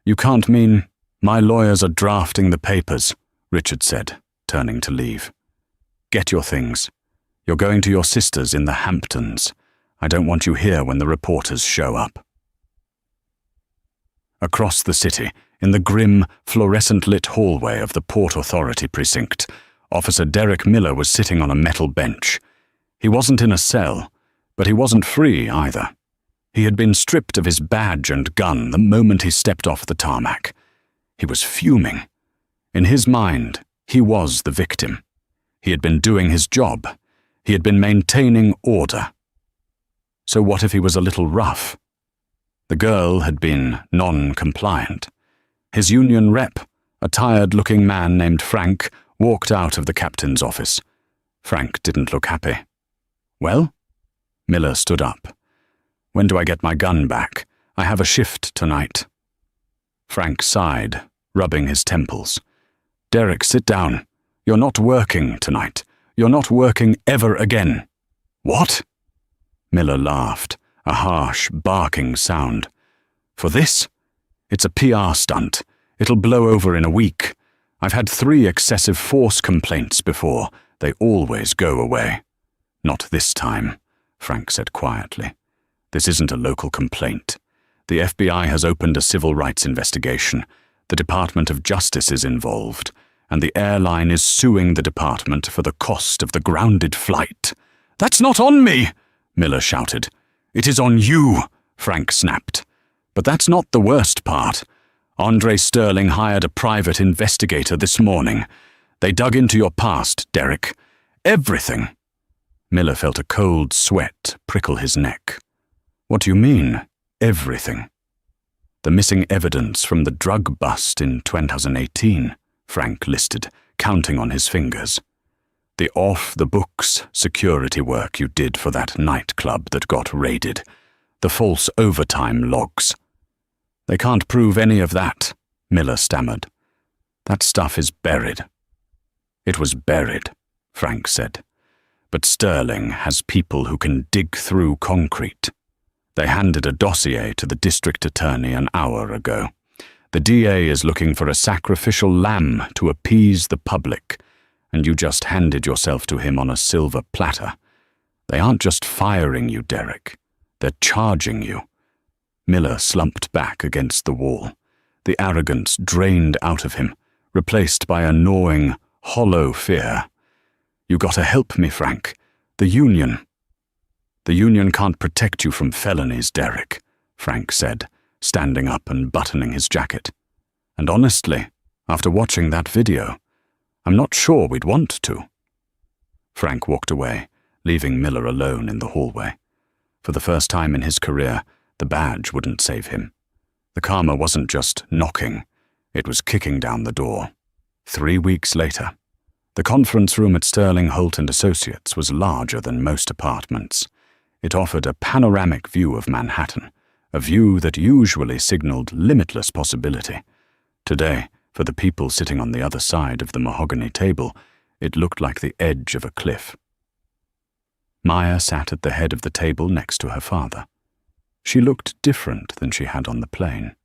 you can't mean—" "My lawyers are drafting the papers," Richard said, turning to leave. "Get your things. You're going to your sister's in the Hamptons. I don't want you here when the reporters show up." Across the city, in the grim, fluorescent-lit hallway of the Port Authority precinct, Officer Derek Miller was sitting on a metal bench. He wasn't in a cell, but he wasn't free either. He had been stripped of his badge and gun the moment he stepped off the tarmac. He was fuming. In his mind, he was the victim. He had been doing his job. He had been maintaining order. So what if he was a little rough? The girl had been non-compliant. His union rep, a tired-looking man named Frank, walked out of the captain's office. Frank didn't look happy. "Well?" Miller stood up. "When do I get my gun back? I have a shift tonight." Frank sighed, rubbing his temples. "Derek, sit down. You're not working tonight. You're not working ever again." "What?" Miller laughed, a harsh, barking sound. "For this? It's a PR stunt. It'll blow over in a week. I've had 3 excessive force complaints before. They always go away." "Not this time," Frank said quietly. "This isn't a local complaint. The FBI has opened a civil rights investigation. The Department of Justice is involved, and the airline is suing the department for the cost of the grounded flight." "That's not on me!" Miller shouted. "It is on you," Frank snapped. "But that's not the worst part. Andre Sterling hired a private investigator this morning. They dug into your past, Derek. Everything. Miller felt a cold sweat prickle his neck. What do you mean, everything? The missing evidence from the drug bust in 2018, Frank listed, counting on his fingers. The off-the-books security work you did for that nightclub that got raided. The false overtime logs. They can't prove any of that, Miller stammered. That stuff is buried. It was buried, Frank said. But Sterling has people who can dig through concrete. They handed a dossier to the district attorney an hour ago. The DA is looking for a sacrificial lamb to appease the public, and you just handed yourself to him on a silver platter. They aren't just firing you, Derek. They're charging you. Miller slumped back against the wall. The arrogance drained out of him, replaced by a gnawing, hollow fear. You gotta help me, Frank. The Union. The Union can't protect you from felonies, Derek, Frank said, standing up and buttoning his jacket. And honestly, after watching that video, I'm not sure we'd want to. Frank walked away, leaving Miller alone in the hallway. For the first time in his career, the badge wouldn't save him. The karma wasn't just knocking, it was kicking down the door. 3 weeks later, the conference room at Sterling Holt & Associates was larger than most apartments. It offered a panoramic view of Manhattan, a view that usually signaled limitless possibility. Today, for the people sitting on the other side of the mahogany table, it looked like the edge of a cliff. Maya sat at the head of the table next to her father. She looked different than she had on the plane.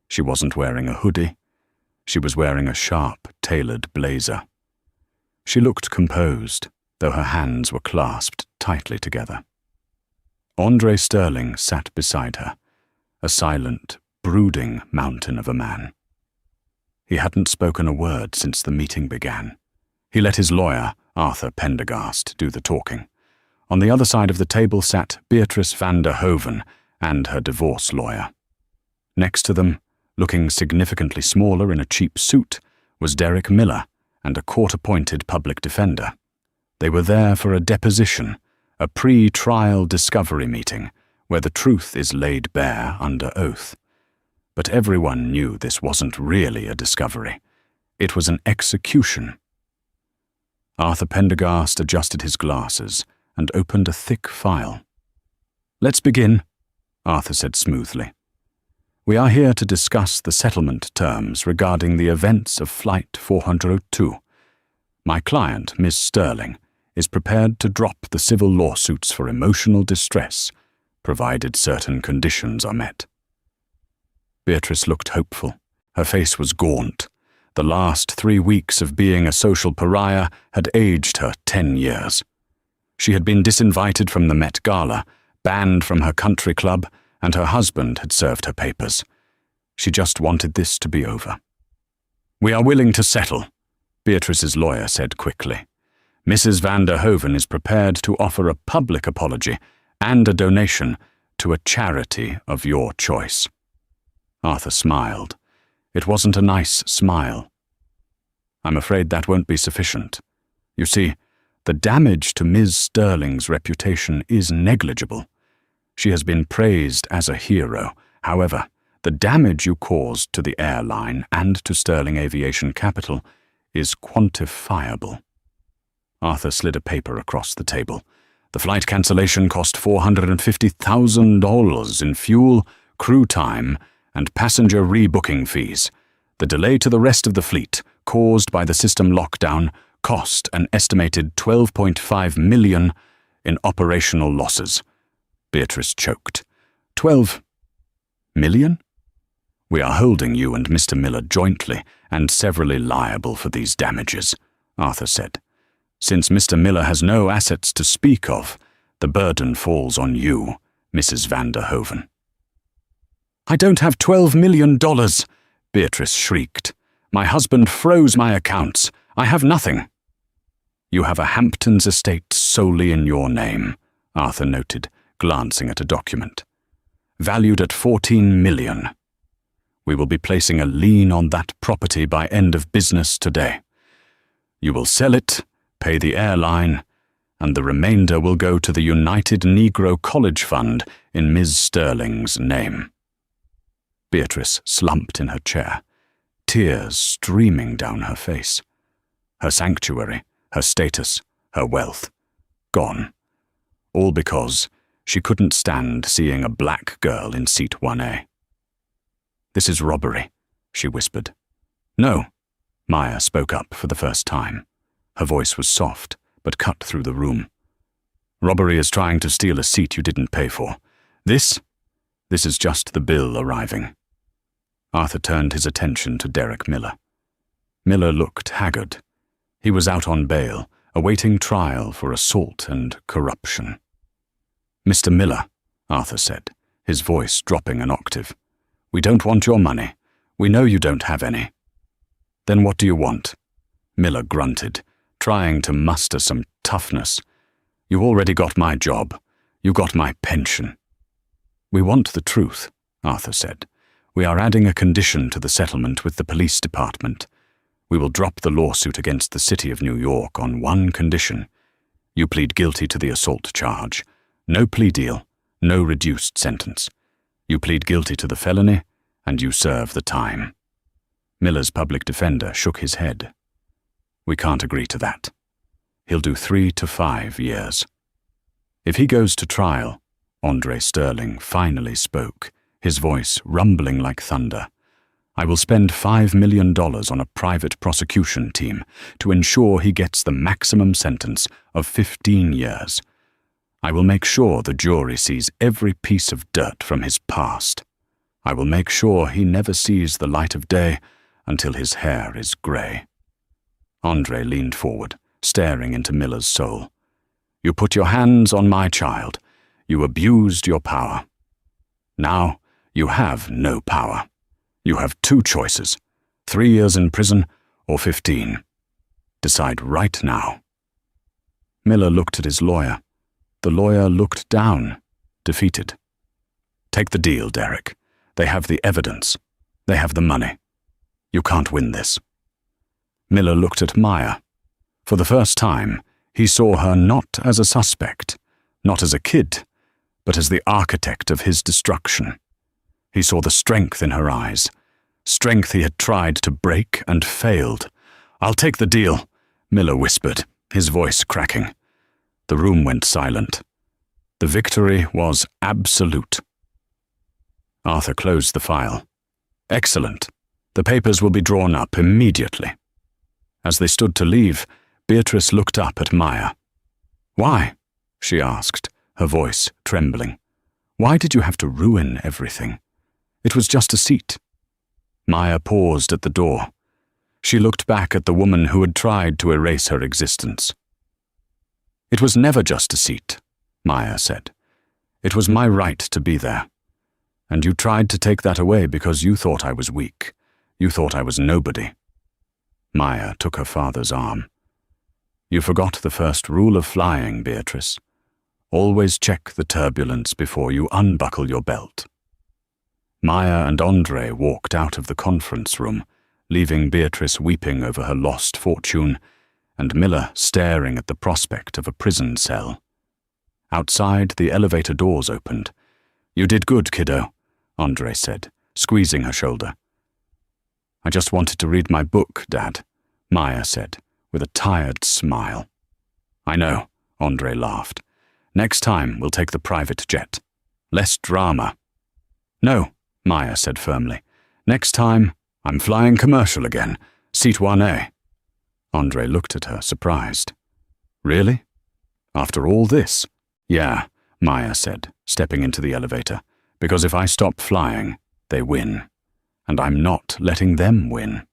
She wasn't wearing a hoodie. She was wearing a sharp, tailored blazer. She looked composed, though her hands were clasped tightly together. Andre Sterling sat beside her, a silent, brooding mountain of a man. He hadn't spoken a word since the meeting began. He let his lawyer, Arthur Pendergast, do the talking. On the other side of the table sat Beatrice van der Hoven and her divorce lawyer. Next to them, looking significantly smaller in a cheap suit, was Derek Miller and a court-appointed public defender. They were there for a deposition, a pre-trial discovery meeting where the truth is laid bare under oath. But everyone knew this wasn't really a discovery. It was an execution. Arthur Pendergast adjusted his glasses and opened a thick file. "Let's begin," Arthur said smoothly. "We are here to discuss the settlement terms regarding the events of Flight 402. My client, Miss Sterling, is prepared to drop the civil lawsuits for emotional distress, provided certain conditions are met." Beatrice looked hopeful. Her face was gaunt. The last 3 weeks of being a social pariah had aged her 10 years. She had been disinvited from the Met Gala, banned from her country club, and her husband had served her papers. She just wanted this to be over. "We are willing to settle," Beatrice's lawyer said quickly. "Mrs. van der Hoven is prepared to offer a public apology and a donation to a charity of your choice." Arthur smiled. It wasn't a nice smile. "I'm afraid that won't be sufficient. You see, the damage to Ms. Sterling's reputation is negligible. She has been praised as a hero. However, the damage you caused to the airline and to Sterling Aviation Capital is quantifiable." Arthur slid a paper across the table. "The flight cancellation cost $450,000 in fuel, crew time, and passenger rebooking fees. The delay to the rest of the fleet, caused by the system lockdown, cost an estimated $12.5 million in operational losses." Beatrice choked. "12 million? We are holding you and Mr. Miller jointly and severally liable for these damages," Arthur said. "Since Mr. Miller has no assets to speak of, the burden falls on you, Mrs. van der Hoven." "I don't have $12 million, Beatrice shrieked. "My husband froze my accounts. I have nothing." "You have a Hamptons estate solely in your name," Arthur noted, glancing at a document. "Valued at $14 million. We will be placing a lien on that property by end of business today. You will sell it, pay the airline, and the remainder will go to the United Negro College Fund in Ms. Sterling's name." Beatrice slumped in her chair, tears streaming down her face. Her sanctuary, her status, her wealth, gone. All because she couldn't stand seeing a black girl in seat 1A. "This is robbery," she whispered. "No," Maya spoke up for the first time. Her voice was soft, but cut through the room. "Robbery is trying to steal a seat you didn't pay for. This is just the bill arriving." Arthur turned his attention to Derek Miller. Miller looked haggard. He was out on bail, awaiting trial for assault and corruption. "Mr. Miller," Arthur said, his voice dropping an octave, "we don't want your money. We know you don't have any." "Then what do you want?" Miller grunted, trying to muster some toughness. "You already got my job. You got my pension." "We want the truth," Arthur said. "We are adding a condition to the settlement with the police department. We will drop the lawsuit against the city of New York on one condition. You plead guilty to the assault charge. No plea deal, no reduced sentence. You plead guilty to the felony, and you serve the time." Miller's public defender shook his head. "We can't agree to that. He'll do 3 to 5 years. If he goes to trial," Andre Sterling finally spoke, his voice rumbling like thunder, "I will spend $5 million on a private prosecution team to ensure he gets the maximum sentence of 15 years. I will make sure the jury sees every piece of dirt from his past. I will make sure he never sees the light of day until his hair is grey." Andre leaned forward, staring into Miller's soul. "You put your hands on my child. You abused your power. Now you have no power. You have 2 choices, 3 years in prison or 15. Decide right now." Miller looked at his lawyer. The lawyer looked down, defeated. "Take the deal, Derek. They have the evidence. They have the money. You can't win this." Miller looked at Maya. For the first time, he saw her not as a suspect, not as a kid, but as the architect of his destruction. He saw the strength in her eyes, strength he had tried to break and failed. "I'll take the deal," Miller whispered, his voice cracking. The room went silent. The victory was absolute. Arthur closed the file. "Excellent. The papers will be drawn up immediately." As they stood to leave, Beatrice looked up at Maya. "Why?" she asked, her voice trembling. "Why did you have to ruin everything? It was just a seat." Maya paused at the door. She looked back at the woman who had tried to erase her existence. "It was never just a seat," Maya said. "It was my right to be there. And you tried to take that away because you thought I was weak. You thought I was nobody." Maya took her father's arm. "You forgot the first rule of flying, Beatrice. Always check the turbulence before you unbuckle your belt." Maya and Andre walked out of the conference room, leaving Beatrice weeping over her lost fortune, and Miller staring at the prospect of a prison cell. Outside, the elevator doors opened. "You did good, kiddo," Andre said, squeezing her shoulder. "I just wanted to read my book, Dad," Maya said, with a tired smile. "I know," Andre laughed. "Next time we'll take the private jet. Less drama." "No," Maya said firmly. "Next time, I'm flying commercial again, seat 1A. Andre looked at her, surprised. "Really? After all this?" "Yeah," Maya said, stepping into the elevator. "Because if I stop flying, they win. And I'm not letting them win."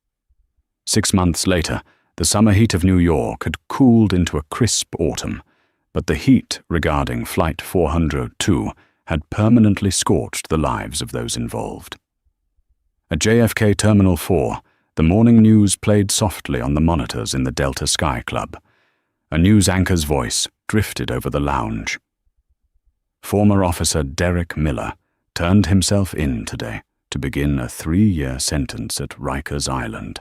6 months later, the summer heat of New York had cooled into a crisp autumn, but the heat regarding Flight 402 had permanently scorched the lives of those involved. At JFK Terminal 4, the morning news played softly on the monitors in the Delta Sky Club. A news anchor's voice drifted over the lounge. Former Officer Derek Miller turned himself in today to begin a 3-year sentence at Rikers Island,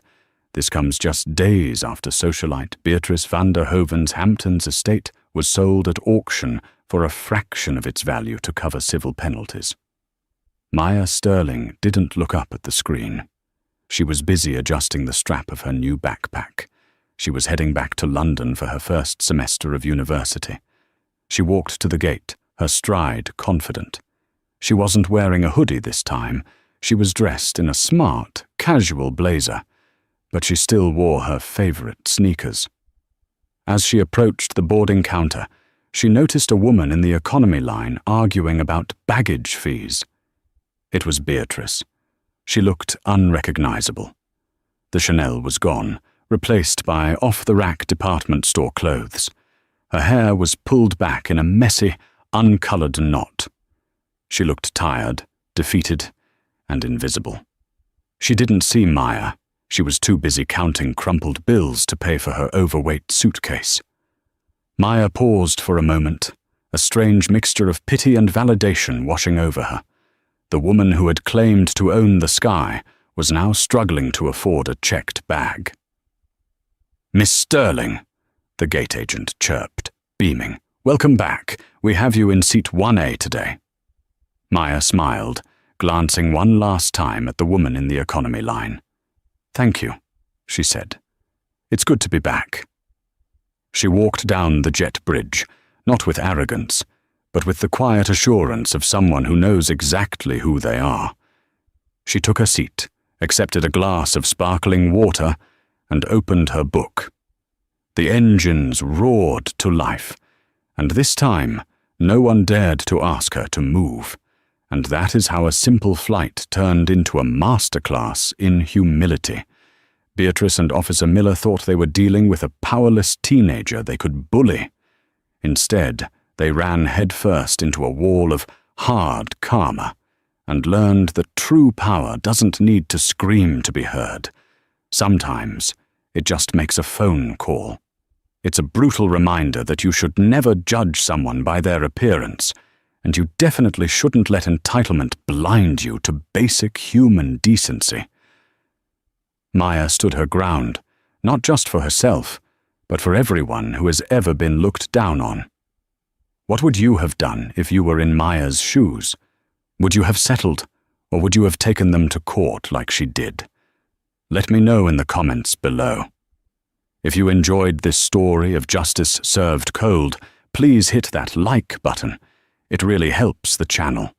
This comes just days after socialite Beatrice van der Hoven's Hamptons estate was sold at auction for a fraction of its value to cover civil penalties. Maya Sterling didn't look up at the screen. She was busy adjusting the strap of her new backpack. She was heading back to London for her first semester of university. She walked to the gate, her stride confident. She wasn't wearing a hoodie this time. She was dressed in a smart, casual blazer, but she still wore her favorite sneakers. As she approached the boarding counter, she noticed a woman in the economy line arguing about baggage fees. It was Beatrice. She looked unrecognizable. The Chanel was gone, replaced by off-the-rack department store clothes. Her hair was pulled back in a messy, uncolored knot. She looked tired, defeated, and invisible. She didn't see Maya. She was too busy counting crumpled bills to pay for her overweight suitcase. Maya paused for a moment, a strange mixture of pity and validation washing over her. The woman who had claimed to own the sky was now struggling to afford a checked bag. "Miss Sterling," the gate agent chirped, beaming. "Welcome back. We have you in seat 1A today." Maya smiled, glancing one last time at the woman in the economy line. "Thank you," she said. "It's good to be back." She walked down the jet bridge, not with arrogance, but with the quiet assurance of someone who knows exactly who they are. She took her seat, accepted a glass of sparkling water, and opened her book. The engines roared to life, and this time no one dared to ask her to move, and that is how a simple flight turned into a masterclass in humility. Beatrice and Officer Miller thought they were dealing with a powerless teenager they could bully. Instead, they ran headfirst into a wall of hard karma and learned that true power doesn't need to scream to be heard. Sometimes, it just makes a phone call. It's a brutal reminder that you should never judge someone by their appearance, and you definitely shouldn't let entitlement blind you to basic human decency. Maya stood her ground, not just for herself, but for everyone who has ever been looked down on. What would you have done if you were in Maya's shoes? Would you have settled, or would you have taken them to court like she did? Let me know in the comments below. If you enjoyed this story of justice served cold, please hit that like button. It really helps the channel.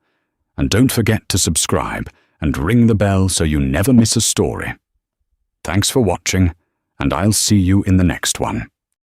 And don't forget to subscribe and ring the bell so you never miss a story. Thanks for watching, and I'll see you in the next one.